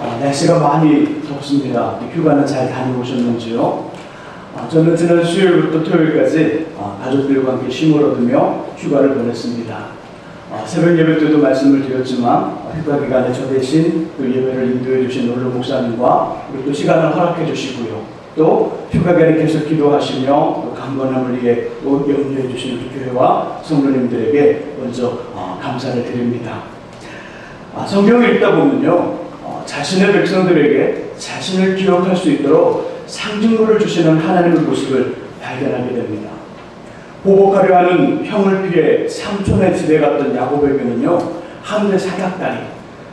날씨가 많이 덥습니다. 휴가는 잘 다녀오셨는지요? 저는 지난 수요일부터 토요일까지 가족들과 함께 쉼을 얻으며 휴가를 보냈습니다. 새벽 예배 때도 말씀을 드렸지만 휴가 기간에 저 대신 또 예배를 인도해 주신 원로 목사님과 그리고 또 시간을 허락해 주시고요. 또 휴가 기간에 계속 기도하시며 또 강건함을 위해 또 염려해 주시는 교회와 성도님들에게 먼저 감사를 드립니다. 성경을 읽다 보면요, 자신의 백성들에게 자신을 기억할 수 있도록 상징물을 주시는 하나님의 모습을 발견하게 됩니다. 보복하려 하는 형을 피해 삼촌의 집에 갔던 야곱에게는요, 하늘의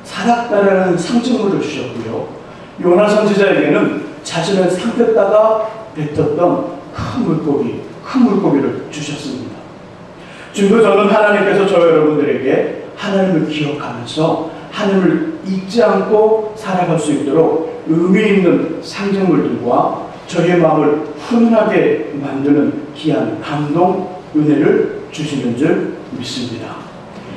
사닥다리라는 상징물을 주셨고요. 요나 선지자에게는 자신을 삼켰다가 뱉었던 큰 물고기를 주셨습니다. 지금도 저는 하나님께서 저 여러분들에게 하나님을 기억하면서 하나님을 잊지 않고 살아갈 수 있도록 의미 있는 상징물들과 저희의 마음을 훈훈하게 만드는 귀한 감동, 은혜를 주시는 줄 믿습니다.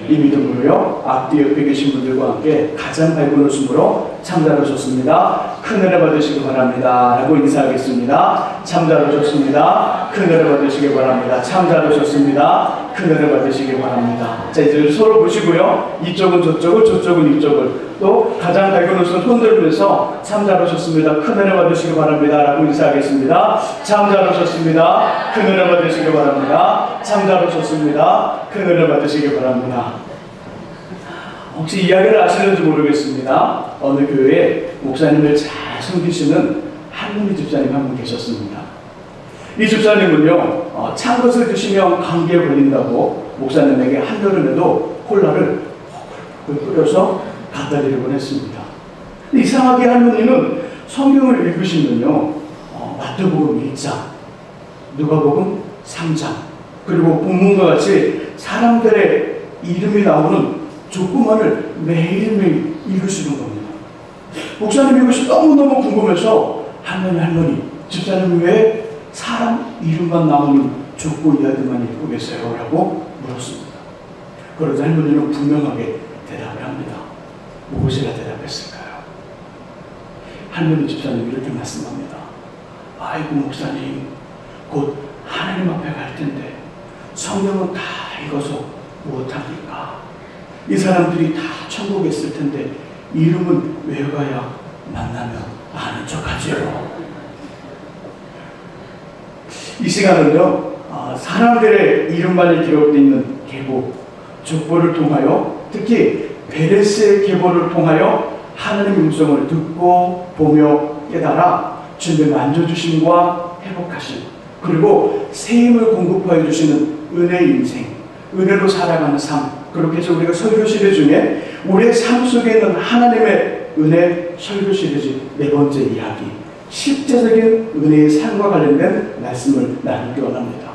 이 믿음으로요, 앞뒤 옆에 계신 분들과 함께 가장 밝은 웃음으로 참 잘하셨습니다, 큰 은혜 받으시기 바랍니다 라고 인사하겠습니다. 참 잘하셨습니다, 큰 은혜 받으시기 바랍니다. 참 잘하셨습니다, 큰 은혜 받으시기 바랍니다. 자, 이제 서로 보시고요, 이쪽은 저쪽을, 저쪽은 이쪽을, 또 가장 밝은 웃음 손 들면서 참 잘하셨습니다, 큰 은혜 받으시기 바랍니다 라고 인사하겠습니다. 참 잘하셨습니다, 큰 은혜 받으시기 바랍니다. 참 잘하셨습니다, 큰 은혜 받으시기 바랍니다. 혹시 이야기를 아시는지 모르겠습니다. 어느 교회에 목사님을 잘 섬기시는 할머니 집사님 한 분 계셨습니다. 이 집사님은요, 찬 것을 드시면 감기에 걸린다고 목사님에게 한여름에도 콜라를 끓여서 갖다 드리곤 했습니다. 근데 이상하게 할머니는 성경을 읽으시면요, 마태복음 1장, 누가복음 3장, 그리고 본문과 같이 사람들의 이름이 나오는 족구만을 매일매일 읽으시는 겁니다. 목사님 이것이 너무너무 궁금해서 할머니, 집사님 왜 사람 이름만 나오는 족구 이야기만 읽고 계세요? 라고 물었습니다. 그러자 할머니는 분명하게 대답을 합니다. 무엇이라 대답했을까요? 할머니 집사님 이렇게 말씀합니다. 아이고 목사님, 곧 하나님 앞에 갈 텐데 성경은 다 읽어서 무엇합니까? 이 사람들이 다 천국에 있을 텐데 이름은 외워가야 만나면 아는 척하지요. 이 시간은요, 사람들의 이름만이 기록되어 있는 계보, 족보를 통하여, 특히 베레스의 계보를 통하여 하나님의 음성을 듣고 보며 깨달아 주님의 만져주심과 회복하심, 그리고 새 힘을 공급하여 주시는 은혜의 인생, 은혜로 살아가는 삶, 그렇게 해서 우리가 설교 시리즈 중에 우리의 삶 속에 있는 하나님의 은혜 설교 시리즈 4번째 이야기, 실제적인 은혜의 삶과 관련된 말씀을 나누기 원합니다.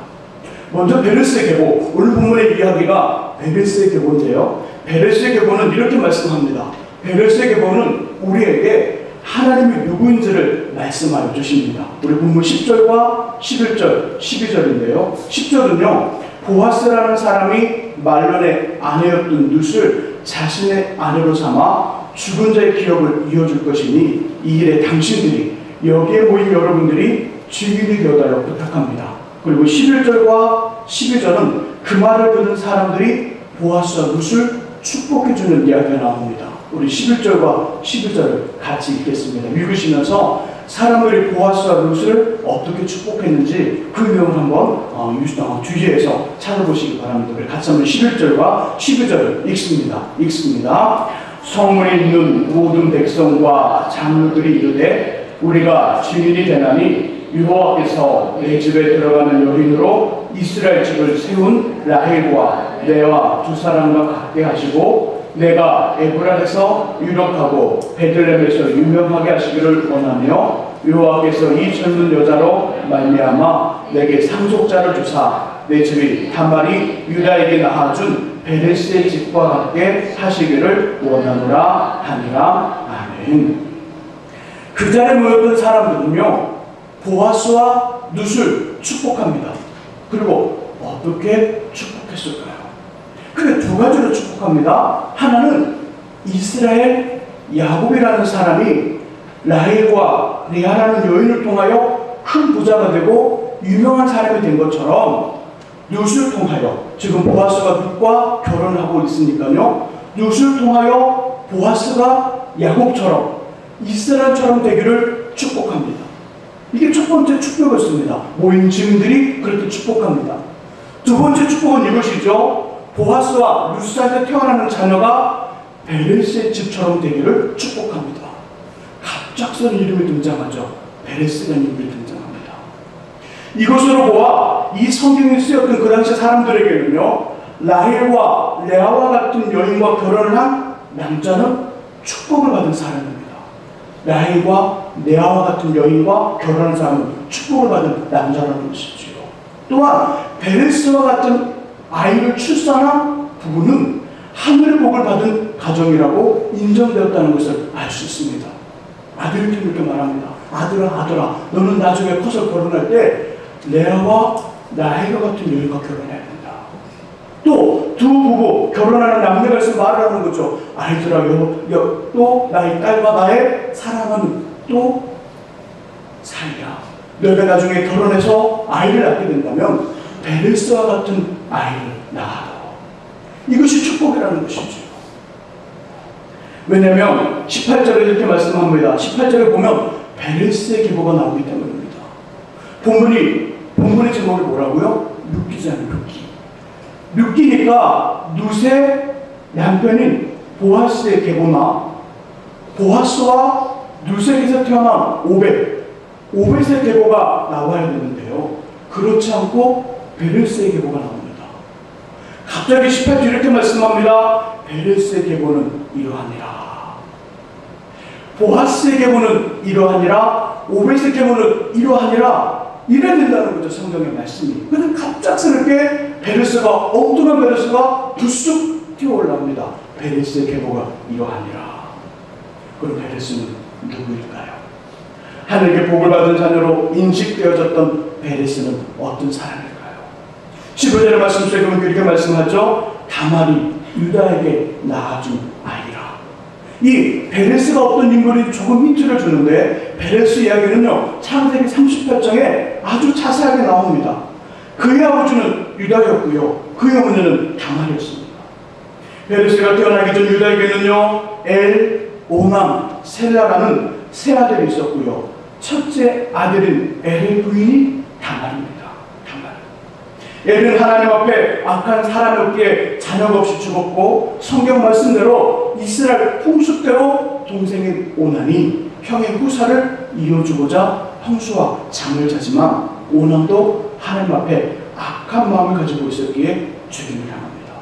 먼저 베레스의 계보, 오늘 본문의 이야기가 베레스의 계보인데요, 베레스의 계보는 이렇게 말씀합니다. 베레스의 계보는 우리에게 하나님이 누구인지를 말씀하여 주십니다. 우리 본문 10절과 11절, 12절인데요. 10절은요, 보아스라는 사람이 말론의 아내였던 룻을 자신의 아내로 삼아 죽은 자의 기업을 이어줄 것이니 이 일에 당신들이, 여기에 모인 여러분들이 증인이 되어달라고 부탁합니다. 그리고 11절과 12절은 그 말을 들은 사람들이 보아스와 룻을 축복해주는 이야기가 나옵니다. 우리 11절과 12절을 같이 읽겠습니다. 읽으시면서 사람들이 보아스와 룻을 어떻게 축복했는지 그 내용을 한번 주위에서 찾아보시기 바랍니다. 우리 같이 한번 11절과 12절을 읽습니다. 성문에 있는 모든 백성과 장로들이 이르되 우리가 증인이 되나니 여호와께서 내 집에 들어가는 여인으로 이스라엘 집을 세운 라헬과 레와 두 사람과 같게 하시고 내가 에브라에서 유력하고 베들레헴에서 유명하게 하시기를 원하며 여호와께서 이 젊은 여자로 말미암아 내게 상속자를 주사 내 집이 다말이 유다에게 낳아준 베레스의 집과 같게 하시기를 원하노라 하니라. 아멘. 그 자리에 모였던 사람들은요, 보아스와 룻을 축복합니다. 그리고 어떻게 축복했을까요? 크게 두 가지로 축복합니다. 하나는 이스라엘 야곱이라는 사람이 라헬과 레아라는 여인을 통하여 큰 부자가 되고 유명한 사람이 된 것처럼 룻을 통하여, 지금 보아스가 룻과 결혼하고 있으니까요, 룻을 통하여 보아스가 야곱처럼 이스라엘처럼 되기를 축복합니다. 이게 첫 번째 축복이었습니다. 모인 증인들이 그렇게 축복합니다. 두 번째 축복은 이것이죠. 보아스와 룻사에서 태어나는 자녀가 베레스의 집처럼 되기를 축복합니다. 갑작스런 이름이 등장하죠. 베레스라는 이름이 등장합니다. 이것으로 보아 이 성경에 쓰였던 그 당시 사람들에게는요, 라헬과 레아와 같은 여인과 결혼을 한 남자는 축복을 받은 사람입니다. 라헬과 레아와 같은 여인과 결혼한 사람은 축복을 받은 남자라는 것이지요. 또한 베레스와 같은 아이를 출산한 부부는 하늘의 복을 받은 가정이라고 인정되었다는 것을 알 수 있습니다. 아들이 이렇게 말합니다. 아들아, 너는 나중에 커서 결혼할 때 레아와 라헬과 같은 여인과 결혼해야 된다. 또 두 부부 결혼하는 남녀가 있으면 말을 하는 거죠. 아이들아, 또 나의 딸과 나의 사랑하는 또 사이야. 너희가 나중에 결혼해서 아이를 낳게 된다면 베레스와 같은 아이를 낳아라. 이것이 축복이라는 것이죠. 왜냐하면 18절에 이렇게 말씀합니다. 18절에 보면 베레스의 계보가 나오기 때문입니다. 본문의 제목이 뭐라고요? 룻기잖아요. 룻기니까 룻의 남편인 보아스의 계보나 보아스와 룻에게서 태어난 오벳의 계보가 나와야 되는데요, 그렇지 않고 베레스의 계보가 나옵니다. 갑자기 18절 이렇게 말씀합니다. 베레스의 계보는 이러하니라. 보아스의 계보는 이러하니라. 오벳의 계보는 이러하니라. 이래야 된다는 거죠, 성경의 말씀이. 그런데 갑작스럽게 엉뚱한 베레스가 불쑥 튀어올라옵니다. 베레스의 계보가 이러하니라. 그럼 베레스는 누구일까요? 하늘에게 복을 받은 자녀로 인식되어졌던 베레스는 어떤 사람일까요? 15절의 말씀 속에 보면 이렇게 말씀하죠. 다말이 유다에게 낳아준 아이라. 이 베레스가 어떤 인물인지 조금 힌트를 주는데, 베레스 이야기는요, 창세기 38장에 아주 자세하게 나옵니다. 그의 아버지는 유다였고요, 그의 어머니는 다말이었습니다. 베레스가 태어나기 전 유다에게는요, 오남, 셀라라는 세 아들이 있었고요, 첫째 아들인 엘의 부인이 다말입니다. 엘은 하나님 앞에 악한 사람이었기에 자녀가 없이 죽었고, 성경 말씀대로 이스라엘 풍습대로 동생인 오남이 형의 후사를 이어주고자 형수와 장을 자지만, 오남도 하나님 앞에 악한 마음을 가지고 있었기에 죽임을 당합니다.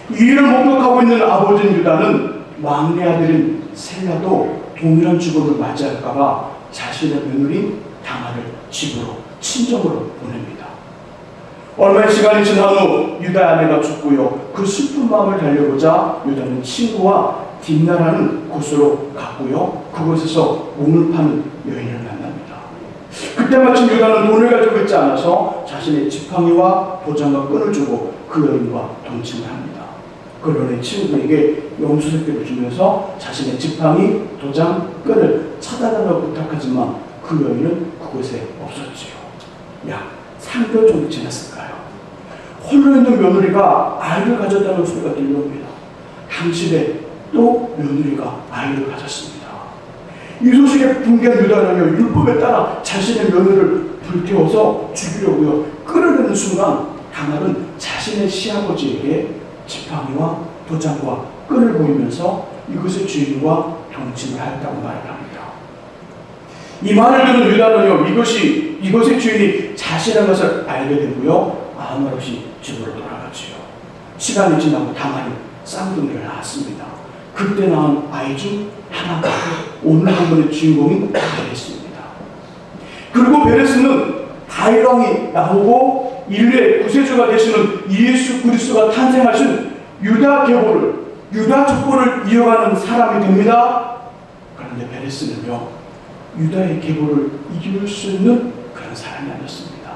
이 일을 목격하고 있는 아버지인 유다는 막내 아들인 셀라도 동일한 죽음을 맞이할까봐 자신의 며느리 다말을 집으로, 친정으로 보냅니다. 얼마의 시간이 지난 후 유다의 아내가 죽고요, 그 슬픈 마음을 달래고자 유다는 친구와 딥나라는 곳으로 갔고요, 그곳에서 몸을 파는 여인을 만납니다. 그때 마침 유다는 돈을 가지고 있지 않아서 자신의 지팡이와 도장과 끈을 주고 그 여인과 동침을 합니다. 그 여인의 친구에게 염소새끼를 주면서 자신의 지팡이, 도장, 끈을 찾아달라고 부탁하지만 그 여인은 그곳에 없었지요. 약 3개월 정도 지났을까요? 홀로 있는 며느리가 아이를 가졌다는 소리가 들려옵니다. 당시에 또 며느리가 아이를 가졌습니다. 이 소식에 분개한 유다는요, 율법에 따라 자신의 며느리를 불태워서 죽이려고요, 끌어내는 순간 다말은 자신의 시아버지에게 지팡이와 도장과 끈을 보이면서 이것의 주인과 동침을 하였다고 말을 합니다. 이 말을 듣는 유다는요, 이것의 주인이 자신의 것을 알게 되고요, 아무 말 없이 집으로 돌아가지요. 시간이 지나고 다말이 쌍둥이를 낳았습니다. 그때 낳은 아이 중 하나가 오늘 본문의 주인공인 베레스입니다. 그리고 베레스는 다윗 왕이 나오고 인류의 구세주가 되시는 예수 그리스도가 탄생하신 유다 계보를, 유다 족보를 이어가는 사람이 됩니다. 그런데 베레스는요, 유다의 계보를 이길 수 있는 그런 사람이 아니었습니다.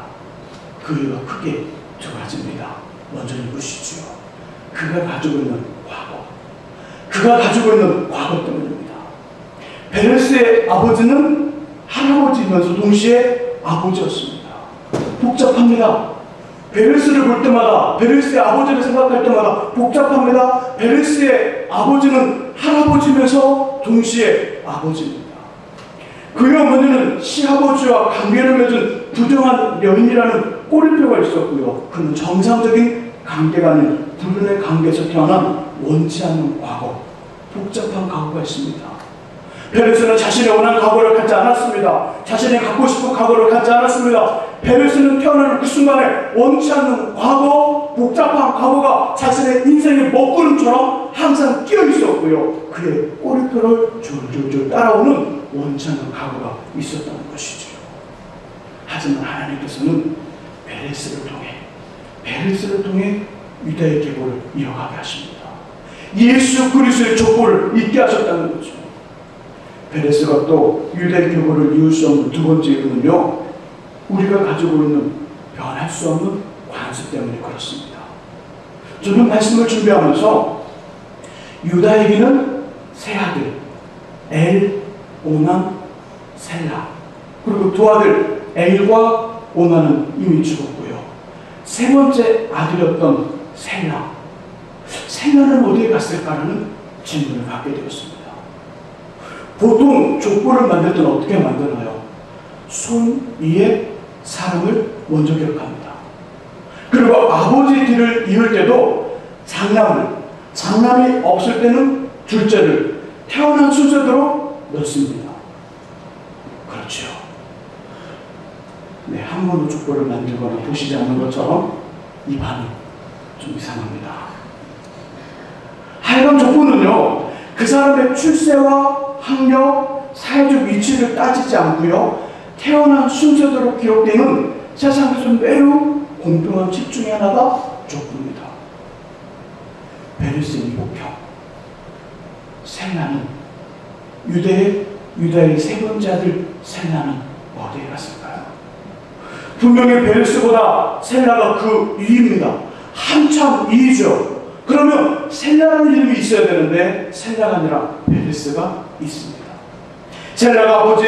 그 이유가 크게 두 가지입니다. 먼저 이것이지요. 그가 가지고 있는 과거, 그가 가지고 있는 과거 때문입니다. 베레스의 아버지는 할아버지이면서 동시에 아버지였습니다. 복잡합니다. 베레스를 볼 때마다, 베레스의 아버지를 생각할 때마다 복잡합니다. 베레스의 아버지는 할아버지면서 동시에 아버지입니다. 그의 어머니는 시아버지와 관계를 맺은 부정한 여인이라는 꼬리표가 있었고요. 그는 정상적인 관계가 아닌 불륜의 관계에서 태어난 원치 않는 과거, 복잡한 과거가 있습니다. 베레스는 자신의 원한 과거를 갖지 않았습니다. 자신이 갖고 싶은 과거를 갖지 않았습니다. 베레스는 태어나는 그 순간에 원치 않는 과거, 복잡한 과거가 자신의 인생의 먹구름처럼 항상 끼어 있었고요. 그의 꼬리표를 줄줄줄 따라오는 원치 않는 과거가 있었다는 것이죠. 하지만 하나님께서는 베레스를 통해 유다의 계보를 이어가게 하십니다. 예수 그리스도의 족보를 잊게 하셨다는 거죠. 베레스가 또 유다의 계보를 이을 수 없는 두 번째 이유는요, 우리가 가지고 있는 변할 수 없는 관습 때문에 그렇습니다. 저는 말씀을 준비하면서 유다에게는 세 아들 엘, 오난, 셀라, 그리고 두 아들 엘과 오난은 이미 죽었고요. 세 번째 아들이었던 셀라는 어디에 갔을까라는 질문을 갖게 되었습니다. 보통 족보를 만들 때는 어떻게 만드나요? 손 위에 사람을 먼저 기록합니다. 그리고 아버지 뒤를 이을 때도 장남이 없을 때는 둘째를 태어난 순서대로 넣습니다. 그렇죠. 네, 한 번도 족보를 만들거나 보시지 않는 것처럼 이 반응 좀 이상합니다. 하여간 족보는요, 그 사람의 출세와 학력, 사회적 위치를 따지지 않고요, 태어난 순서대로 기록되는 세상에서 매우 공평한 책 중에 하나가 족보입니다. 베레스의 미복형 셀라는 유다의 세 번째 아들 셀라는 어디에 갔을까요? 분명히 베레스보다 셀라가 그 위입니다. 한참 위죠. 그러면 셀라라는 이름이 있어야 되는데 셀라가 아니라 베레스가 있습니다. 셀라가 아버지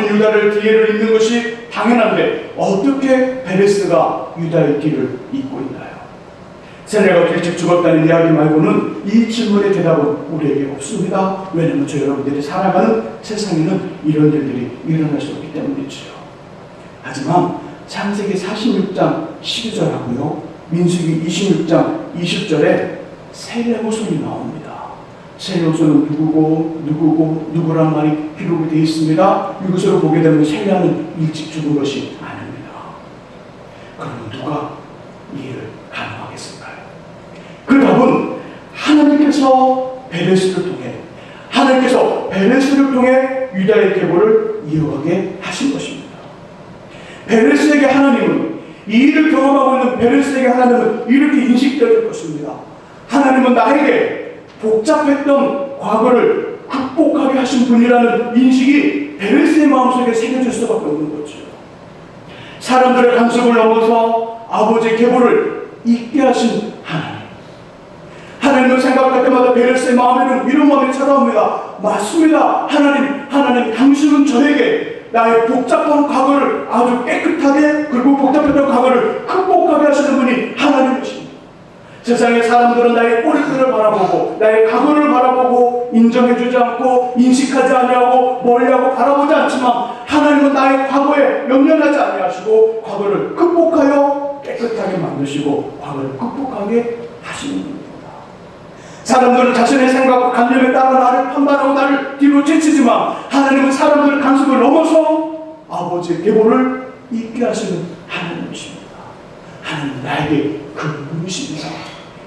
유다를 뒤를 잇는 것이 당연한데 어떻게 베레스가 유다의 뒤를 잇고 있나요? 셀라가 일찍 죽었다는 이야기 말고는 이 질문의 대답은 우리에게 없습니다. 왜냐하면 저 여러분들이 살아가는 세상에는 이런 일들이 일어날 수 없기 때문이죠. 하지만 창세기 46장 12절하고요, 민수기 26장 20절에 세 레모손이 나옵니다. 세 레모손은 누구란 말이 기록이 되어 있습니다. 이것으로 보게 되면 셀라는 일찍 죽은 것이 아닙니다. 그러면 누가 이 일을 가능하겠을까요? 그 답은 하나님께서 베레스를 통해 유다의 계보를 이어가게 하신 것입니다. 베레스에게 하나님은, 이 일을 경험하고 있는 베레스에게 하나님은 이렇게 인식되어질 것입니다. 하나님은 나에게 복잡했던 과거를 극복하게 하신 분이라는 인식이 베레스의 마음속에 새겨질 수밖에 없는 거죠. 사람들의 간섭을 넘어서 아버지의 계보를 잊게 하신 하나님을 생각할 때마다 베레스의 마음에는 이런 마음이 찾아옵니다. 맞습니다. 하나님 당신은 저에게 나의 복잡한 과거를 아주 깨끗하게, 그리고 복잡했던 과거를 극복하게 하시는 분이 하나님이십니다. 세상의 사람들은 나의 꼬리표를 바라보고 나의 과거를 바라보고 인정해주지 않고 인식하지 아니하고 멀리하고 바라보지 않지만 하나님은 나의 과거에 연연하지 아니하시고 과거를 극복하여 깨끗하게 만드시고 과거를 극복하게 하시는 분입니다. 사람들은 자신의 생각과 관념에 따라 나를 판단하고 나를 뒤로 제치지만 하나님은 사람들의 간섭을 넘어서 아버지의 계보를 잊게 하시는 하나님이십니다. 하나님은 나에게 그 분이십니다.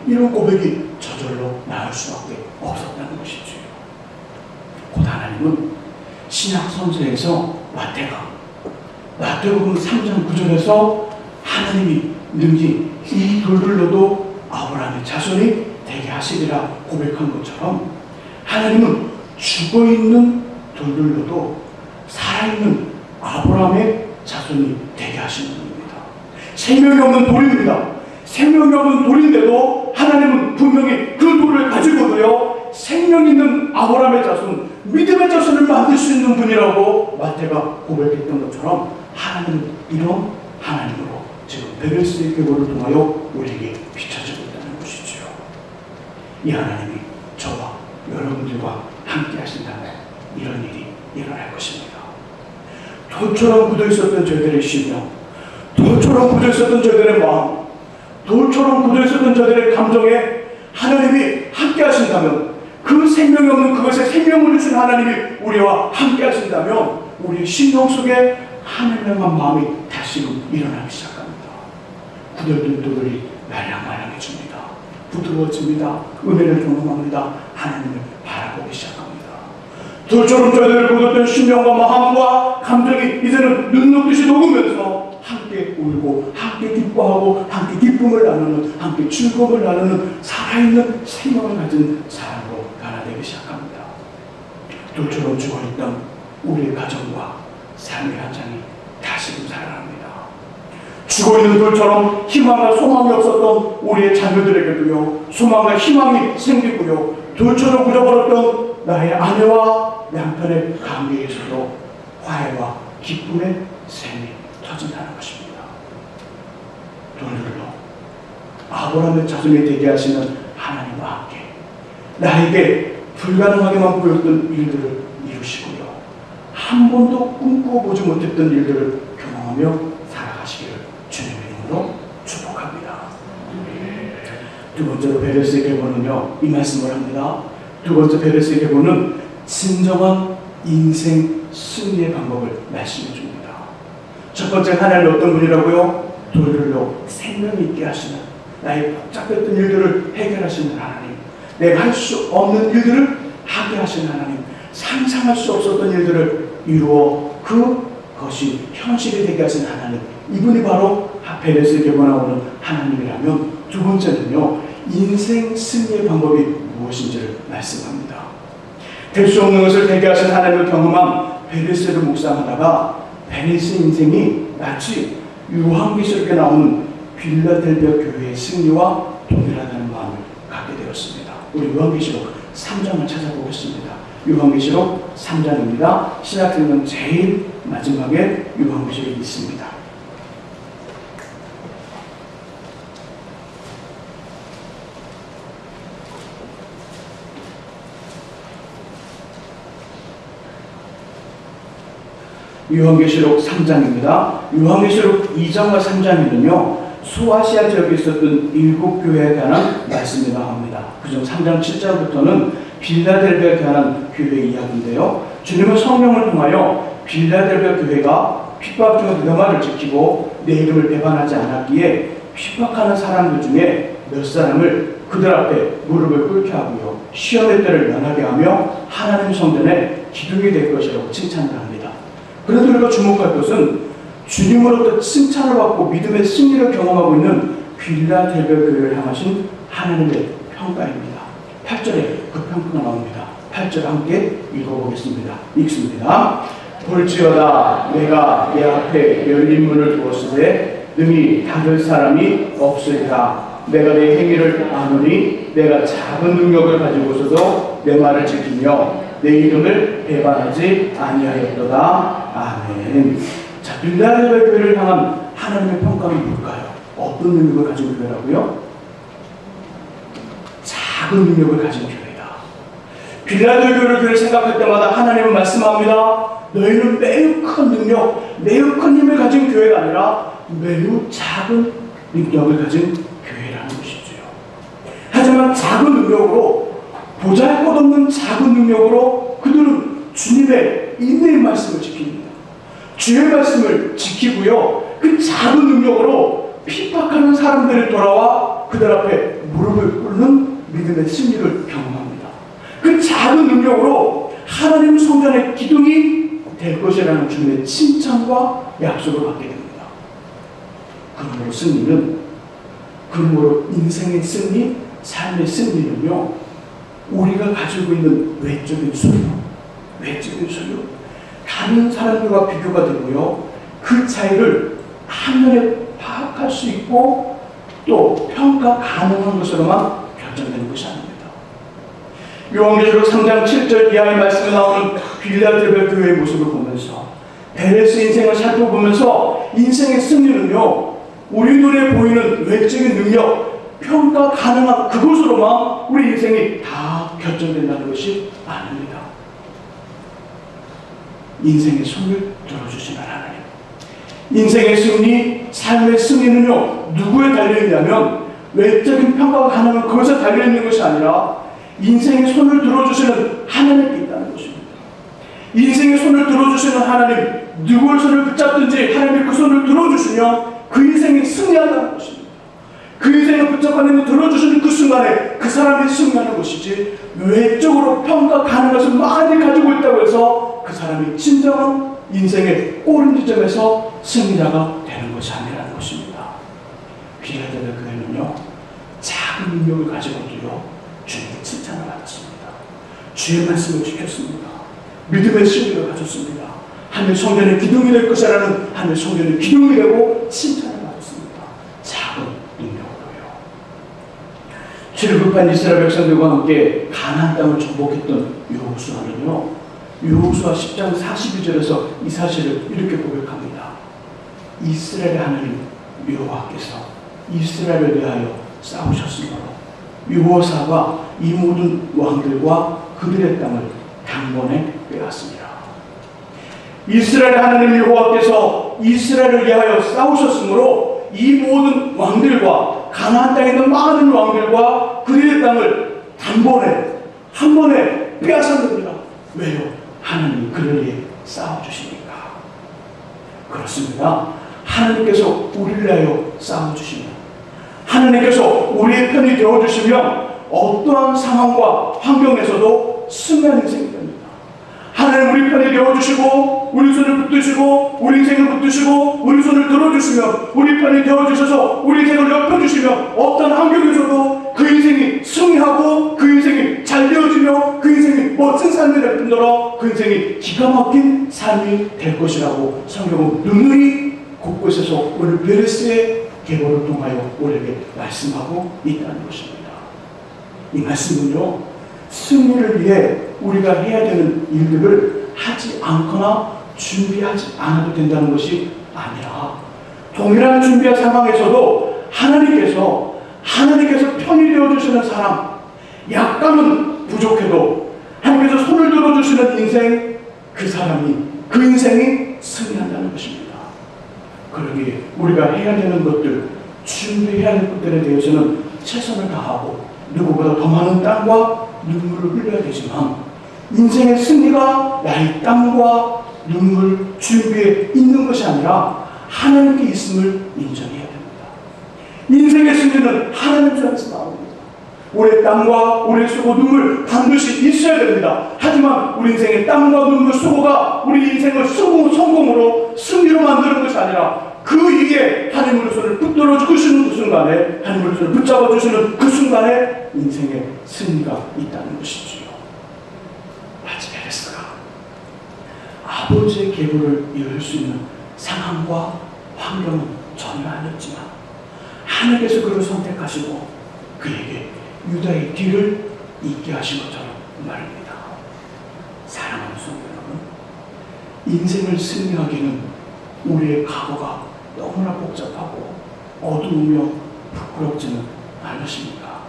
이런 고백이 저절로 나올 수밖에 없었다는 것이죠. 곧 하나님은 신약 선서에서 마태복음 3장 9절에서 하나님이 능히 이 돌들로도 아브라함의 자손이 되게 하시리라 고백한 것처럼 하나님은 죽어있는 돌들로도 살아있는 아브라함의 자손이 되게 하시는 분입니다. 생명이 없는 돌입니다. 생명이 없는 돌인데도 하나님은 분명히 그 돌을 가지고도요 생명 있는 아브라함의 자손, 믿음의 자손을 만들 수 있는 분이라고 마태가 고백했던 것처럼 하나님은 이런 하나님으로 지금 베레스의 계보를 통하여 우리에게 비춰지고 있다는 것이지요. 이 하나님이 저와 여러분들과 함께 하신다면 이런 일이 일어날 것입니다. 돌처럼 굳어있었던 저희들의 심령, 돌처럼 굳어있었던 저희들의 마음, 돌처럼 굳어있었던 저희들의 감정에 하나님이 함께 하신다면, 그 생명이 없는 그것에 생명을 주신 하나님이 우리와 함께 하신다면 우리의 심령 속에 하늘을 향한 마음이 다시금 일어나기 시작합니다. 굳어있던 돌이 말랑말랑해집니다. 부드러워집니다. 은혜를 경험합니다. 하나님을 바라보기 시작합니다. 돌처럼 저희들을 굳었던 심령과 마음과 감정이 이제는 눈 녹듯이 녹으면서 함께 울고 함께 기뻐하고 함께 기쁨을 나누는, 함께 즐거움을 나누는 살아있는 생명을 가진 사람으로 변화되기 시작합니다. 돌처럼 죽어있던 우리의 가정과 삶의 현장이 다시금 살아납니다. 죽어있는 돌처럼 희망과 소망이 없었던 우리의 자녀들에게도요, 소망과 희망이 생기고요, 돌처럼 굳어버렸던 나의 아내와 남편의 관계에서도 화해와 기쁨의 샘이 터진다는 것입니다. 돌들로 아브라함의 자손이 되게 하시는 하나님과 함께 나에게 불가능하게만 보였던 일들을 이루시고요, 한 번도 꿈꿔보지 못했던 일들을 경험하며 살아가시기를 주님의 이름으로 축복합니다. 두 번째로 베레스의 계보는요, 이 말씀을 합니다. 두 번째 베레스의 계보는 진정한 인생 승리의 방법을 말씀해 줍니다. 첫 번째, 하나님은 어떤 분이라고요? 돌들로 생명 있게 하시는, 나의 복잡했던 일들을 해결하시는 하나님, 내가 할 수 없는 일들을 하게 하시는 하나님, 상상할 수 없었던 일들을 이루어 그것이 현실이 되게 하시는 하나님, 이분이 바로 베레스의 계보에 나오는 하나님이라면, 두 번째는요, 인생 승리의 방법이 무엇인지를 말씀합니다. 될 수 없는 것을 되게 하신 하나님을 경험한 베레스를 묵상하다가 베레스 인생이 마치 요한계시록에 나오는 빌라델비아 교회의 승리와 동일하다는 마음을 갖게 되었습니다. 우리 요한계시록 3장을 찾아보겠습니다. 요한계시록 3장입니다. 신약성경 제일 마지막에 요한계시록이 있습니다. 요한계시록 3장입니다. 요한계시록 2장과 3장에는요, 소아시아 지역에 있었던 7교회에 관한 말씀이 나옵니다. 그중 3장 7장부터는 빌라델비아에 관한 교회 이야기인데요, 주님은 성령을 통하여 빌라델비아 교회가 핍박 중에 르마를 지키고 내 이름을 배반하지 않았기에 핍박하는 사람들 중에 몇 사람을 그들 앞에 무릎을 꿇게 하고요, 시험의 때를 면하게 하며 하나님 성전에 기둥이 될 것이라고 칭찬을 합니다. 그런데 우리가 주목할 것은 주님으로부터 칭찬을 받고 믿음의 승리를 경험하고 있는 빌라델비아 교회를 향하신 하나님의 평가입니다. 8절에 그 평가가 나옵니다. 8절 함께 읽어보겠습니다. 읽습니다. 볼지어다 내가 내 앞에 열린 문을 두었으되 능히 닫을 사람이 없으리라. 내가 내 행위를 아노니 내가 작은 능력을 가지고서도 내 말을 지키며 내 이름을 배반하지 아니하였도다. 아멘. 자, 빌라델비아 교회를 향한 하나님의 평가는 뭘까요? 어떤 능력을 가진 교회라고요? 작은 능력을 가진 교회다. 빌라델비아 교회를 생각할 때마다 하나님은 말씀합니다. 너희는 매우 큰 능력, 매우 큰 힘을 가진 교회가 아니라 매우 작은 능력을 가진 교회라는 것이죠. 하지만 작은 능력으로, 보잘것없는 작은 능력으로 그들은 주님의 인내의 말씀을 지킵니다. 주의 말씀을 지키고요, 그 작은 능력으로 핍박하는 사람들이 돌아와 그들 앞에 무릎을 꿇는 믿음의 승리를 경험합니다. 그 작은 능력으로 하나님 성전의 기둥이 될 것이라는 주님의 칭찬과 약속을 받게 됩니다. 그러므로 승리는, 그러므로 인생의 승리, 삶의 승리는요, 우리가 가지고 있는 외적인 소유, 다른 사람들과 비교가 되고요, 그 차이를 한눈에 파악할 수 있고 또 평가 가능한 것으로만 결정되는 것이 아닙니다. 요한계시록 3장 7절 이하의 말씀에 나오는 빌라델비아 교회의 모습을 보면서 베레스 인생을 살펴보면서 인생의 승리는요, 우리 눈에 보이는 외적인 능력, 평가 가능한 그것으로만 우리 인생이 다 결정된다는 것이 아닙니다. 인생의 손을 들어주시는 하나님. 인생의 승리, 삶의 승리는요, 누구에 달려있냐면 외적인 평가가 가능한 그것에 달려있는 것이 아니라 인생의 손을 들어주시는 하나님께 있다는 것입니다. 인생의 손을 들어주시는 하나님, 누구의 손을 붙잡든지 하나님이 그 손을 들어주시면 그 인생이 승리한다는 것입니다. 그 인생을 붙잡아 내고 들어주시는 그 순간에 그 사람이 승리하는 것이지, 외적으로 평가 가능한 것을 많이 가지고 있다고 해서 그 사람이 진정한 인생의 꼬른지점에서 승리자가 되는 것이 아니라는 것입니다. 빌라델비아 교회는요, 작은 능력을 가지고도요, 주님의 칭찬을 받았습니다. 주의 말씀을 지켰습니다. 믿음의 신뢰를 가졌습니다. 하늘 성전의 기둥이 될 것이라는 하늘 성전의 기둥이 되고 칭찬을 받았습니다. 작은 능력으로요. 출애굽한 이스라엘 백성들과 함께 가나안 땅을 정복했던 여호수아는요, 여호수아 10장 42절에서 이 사실을 이렇게 고백합니다. 이스라엘의 하나님 여호와께서 이스라엘을 위하여 싸우셨으므로 여호사가 이 모든 왕들과 그들의 땅을 단번에 빼앗습니다. 이스라엘 하나님 여호와께서 이스라엘을 위하여 싸우셨으므로 이 모든 왕들과 가나안 땅에 있는 많은 왕들과 그들의 땅을 단번에 한 번에 빼앗았습니다. 왜요? 하나님이 그를 위해 싸워주시니까. 그렇습니다. 하나님께서 우리를 위하여 싸워주시면, 하나님께서 우리의 편이 되어주시면 어떠한 상황과 환경에서도 승리하는 인생이 됩니다. 하나님 우리 편이 되어주시고 우리 손을 붙드시고 우리 인생을 붙드시고 우리 손을 들어주시면, 우리 편이 되어주셔서 우리 인생을 넓혀주시면 어떤 환경에서도 그 인생이 승리하고 그 인생이 잘 되어지며 그 인생이 멋진 삶이 될 뿐더러 그 인생이 기가 막힌 삶이 될 것이라고 성경은 누누이 곳곳에서 오늘 베레스의 계보를 통하여 우리에게 말씀하고 있다는 것입니다. 이 말씀은요, 승리를 위해 우리가 해야 되는 일들을 하지 않거나 준비하지 않아도 된다는 것이 아니라, 동일한 준비한 상황에서도 하나님께서 편이 되어주시는 사람, 약간은 부족해도 하나님께서 손을 들어주시는 인생, 그 사람이, 그 인생이 승리한다는 것입니다. 그러기에 우리가 해야 되는 것들, 준비해야 할 것들에 대해서는 최선을 다하고 누구보다 더 많은 땀과 눈물을 흘려야 되지만, 인생의 승리가 나의 땀과 눈물, 준비에 있는 것이 아니라 하나님께 있음을 인정해야 됩니다. 인생의 승리는 하나님 손에서 나옵니다. 우리의 땀과 우리의 수고, 눈물 반드시 있어야 됩니다. 하지만 우리 인생의 땀과 눈물, 수고가 우리 인생을 성공으로 승리로 만드는 것이 아니라 그 위에 하나님의 손을 붙들어 주시는 그 순간에, 하나님의 손을 붙잡아 주시는 그 순간에 인생의 승리가 있다는 것이지요. 마치 베레스가 아버지의 계보를 이룰 수 있는 상황과 환경은 전혀 아니었지만 하나님께서 그를 선택하시고 그에게 유다의 뒤를 잇게 하신 것처럼 말입니다. 사랑하는 성도 여러분, 인생을 승리하기는 우리의 과거가 너무나 복잡하고 어두우며 부끄럽지는 않으십니까?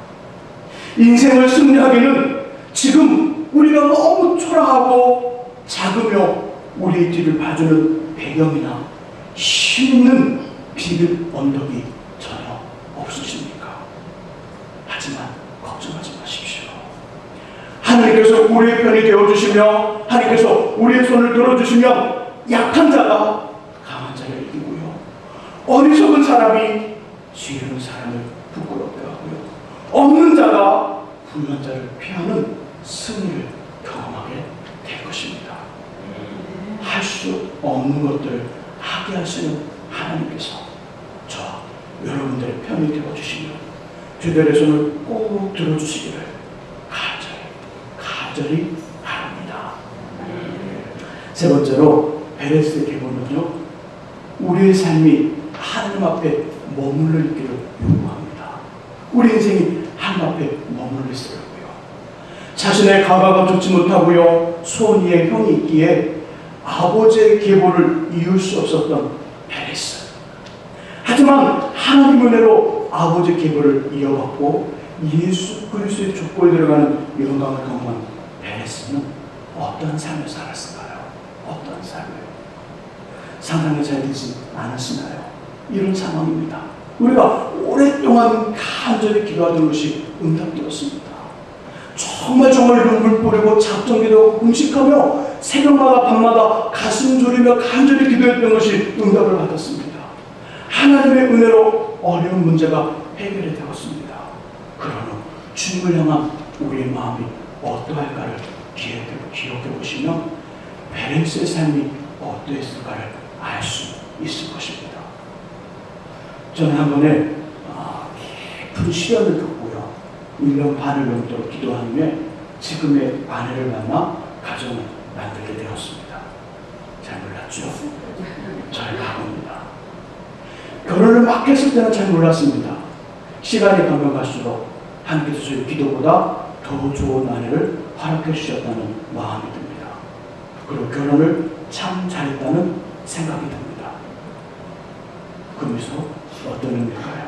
인생을 승리하기는 지금 우리가 너무 초라하고 작으며 우리의 뒤를 봐주는 배경이나 힘있는 비빌 언덕이 전혀 없으십니까? 하지만 걱정하지 마십시오. 하나님께서 우리의 편이 되어주시며 하나님께서 우리의 손을 들어주시면 약한 자가 강한 자를 이기고요, 어리석은 사람이 지혜로운 사람을 부끄럽게 하고요, 없는 자가 부유한 자를 피하는 승리를 경험하게 될 것입니다. 할 수 없는 것들을 하게 하시는 하나님께서 저와 여러분들의 편이 되어주시면 주들의 손을 꼭 들어주시기를 간절히 바랍니다. 세 번째로 베레스의 계보는요, 우리의 삶이 하나님 앞에 머물러 있기를 요구합니다. 우리 인생이 하나님 앞에 머물러 있으려고요. 자신의 가가가 좋지 못하고요 소원이의 형이 있기에 아버지의 계보를 이을 수 없었던 베레스. 하지만 하나님 은혜로 아버지의 계보를 이어받고 예수 그리스도의 족보에 들어가는 영광을 경험한 베레스는 어떤 삶을 살았을까요? 어떤 삶을? 상상이 잘 되지 않으시나요? 이런 상황입니다. 우리가 오랫동안 간절히 기도하던 것이 응답되었습니다. 정말 눈물 뿌리고 작정기도 금식하며 새벽마다 밤마다 가슴 졸이며 간절히 기도했던 것이 응답을 받았습니다. 하나님의 은혜로 어려운 문제가 해결이 되었습니다. 그러나 주님을 향한 우리의 마음이 어떠할까를 기억해 보시면 베레스의 삶이 어떠했을까를 알 수 있을 것입니다. 저는 한 번에 깊은 시련을 겪고요 1년 반을 넘도록 기도한 후에 지금의 아내를 만나 가정을 만들게 되었습니다. 잘 몰랐죠? 저의 가문입니다. 결혼을 막 했을 때는 잘 몰랐습니다. 시간이 가면 갈수록 하나님께서 저희 기도보다 더 좋은 아내를 허락해 주셨다는 마음이 듭니다. 그리고 결혼을 참 잘했다는 생각이 듭니다. 그 미소 어떤 의미일까요?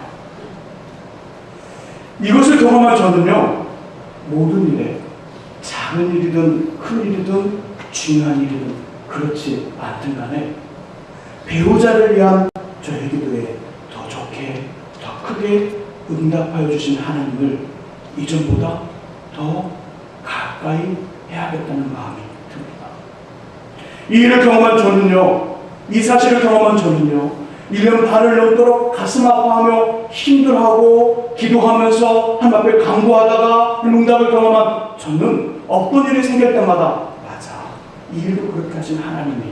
이것을 경험한 저는요 모든 일에 작은 일이든 큰 일이든 중요한 일이든 그렇지 않든 간에 배우자를 위한 저의 기도에 더 좋게 더 크게 응답하여 주신 하나님을 이전보다 더 가까이 해야겠다는 마음이 듭니다. 이 일을 경험한 저는요 이 사실을 경험한 저는요 1년 반을 넘도록 가슴 아파하며 힘들어하고 기도하면서 하나님 앞에 간구하다가 응답을 경험한 저는 어떤 일이 생길 때마다 맞아 이 일도 그렇게 하신 하나님이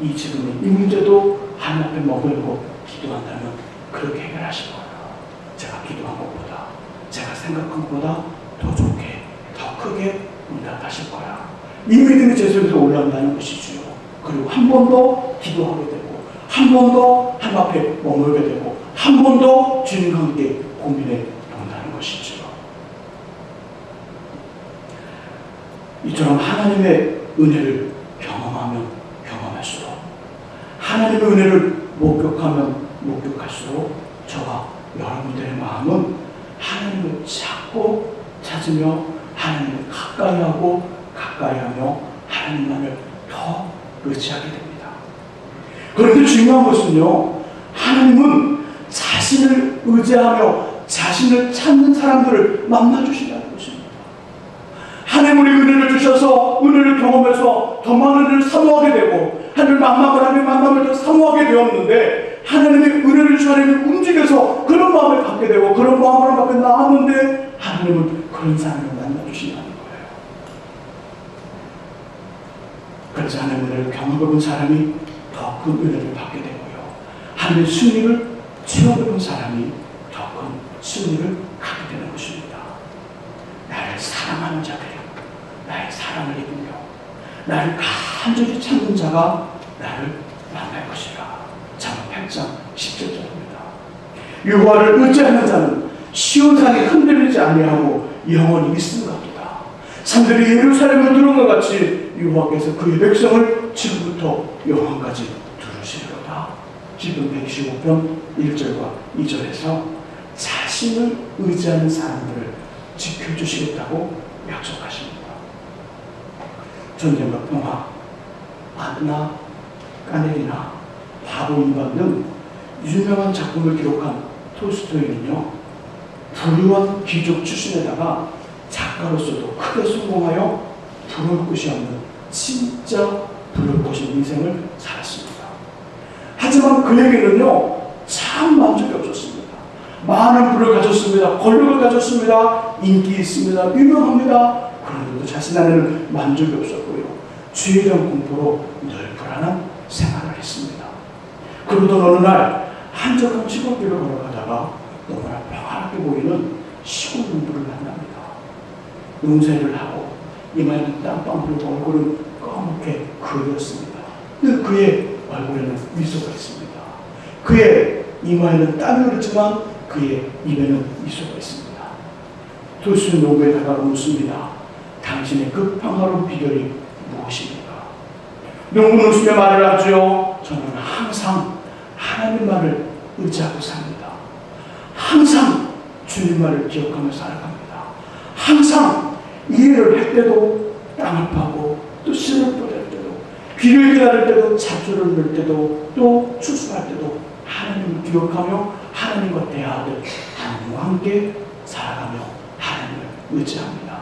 이 지금의 이 문제도 하나님 앞에 머물고 기도한다면 그렇게 해결하실 거예요. 제가 기도한 것보다 제가 생각한 것보다 더 좋게 더 크게 응답하실 거야. 이 믿음이 제 속에서 올라온다는 것이지요. 그리고 한 번 더 기도하게 되고 한 번 더 하나님 앞에 머물게 되고 한 번 더 주님과 함께 고민해 본다는 것이죠. 이처럼 하나님의 은혜를 경험하면 경험할수록 하나님의 은혜를 목격하면 목격할수록 저와 여러분들의 마음은 하나님을 찾고 찾으며 하나님을 가까이하고 가까이하며 하나님만을 더 의지하게 됩니다. 그런데 중요한 것은요 하나님은 자신을 의지하며 자신을 찾는 사람들을 만나주시라는 것입니다. 하나님 우리 은혜를 주셔서 은혜를 경험해서 더 많은 은혜를 사모하게 되고 하나님을 만나고 하나님의 만남을 더 사모하게 되었는데 하나님의 은혜를 주신 하나님을 움직여서 그런 마음을 갖게 되고 그런 마음을 갖게 나왔는데 하나님은 그런 사람을 만나주신다는 거예요. 그래서 하나님의 은혜를 경험해본 사람이 더 큰 은혜를 받게 되고요. 하나님의 승리를 체험해본 사람이 더 큰 승리를 갖게 되는 것입니다. 나를 사랑하는 자들이 나의 사랑을 입으며 나를 간절히 찾는 자가 나를 만날 것이라. 잠언 8장 17절입니다. 여호와를 의지하는 자는 시온산이 흔들리지 아니하고 영원히 있음같도다. 산들이 예루살렘을 들은 것 같이 여호와께서 그의 백성을 지금부터 영원까지 두르시리로다. 시편 115편 1절과 2절에서 자신을 의지하는 사람들을 지켜주시겠다고 약속하십니다. 전쟁과 평화, 안나, 까네리나, 바보 인간 등 유명한 작품을 기록한 톨스토이는요 부유한 귀족 출신에다가 작가로서도 크게 성공하여 부러울 것이 없는 진짜 부러울 것인 인생을 살았습니다. 하지만 그에게는요 참 만족이 없었습니다. 많은 부를 가졌습니다. 권력을 가졌습니다. 인기 있습니다. 유명합니다. 그런데도 자신 안에는 만족이 없었고요. 죄에 대한 공포로 늘 불안한 생활을 했습니다. 그러던 어느 날 한적한 시골길을 걸어가다가 너무나 평안하게 보이는 시골 농부를 만납니다. 농사일을 하고 이마에는 땀방 흘리고 얼굴은 검게 그을렸습니다. 근데 그의 얼굴에는 미소가 있습니다. 그의 이마에는 땀이 흐르지만 그의 입에는 미소가 있습니다. 돌수 농부에 다가가 묻습니다. 당신의 그 평화로운 비결이 무엇입니까? 누구는 웃으며 말을 하죠. 저는 항상 하나님 말을 의지하고 삽니다. 항상 주님 말을 기억하며 살아갑니다. 항상 이해를 할 때도 땅을 파고 또 씨를 뿌릴 때도 비를 기다릴 때도 잡초를 넣을 때도 또 추수할 때도 하나님을 기억하며 하나님과 대화하듯 하나님과 함께 살아가며 하나님을 의지합니다.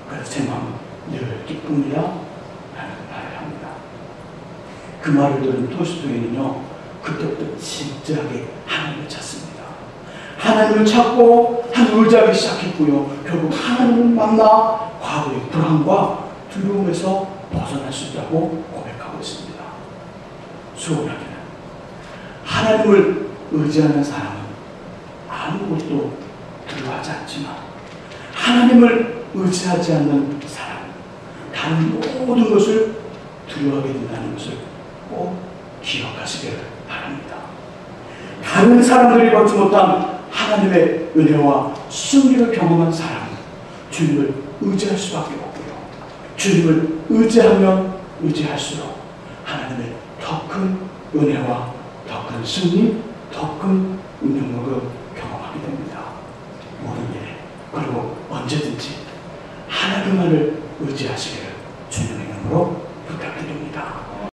그래서 제 마음은 늘 기쁩니다. 라는 말을 합니다. 그 말을 들은 토스토이는요, 그때부터 진지하게 하나님을 찾습니다. 하나님을 찾고 하나님을 의지하기 시작했고요. 결국 하나님을 만나 과거의 불안과 두려움에서 벗어날 수 있다고 고백하고 있습니다. 소원하기는 하나님을 의지하는 사람은 아무것도 두려워하지 않지만 하나님을 의지하지 않는 사람은 다른 모든 것을 두려워하게 된다는 것을 꼭 기억하시기를 바랍니다. 다른 사람들이 받지 못한 하나님의 은혜와 승리를 경험한 사람은 주님을 의지할 수밖에 없고요. 주님을 의지하면 의지할수록 하나님의 더 큰 은혜와 더 큰 승리, 더 큰 능력을 경험하게 됩니다. 모든 일에 그리고 언제든지 하나님만을 의지하시기를 주님의 이름으로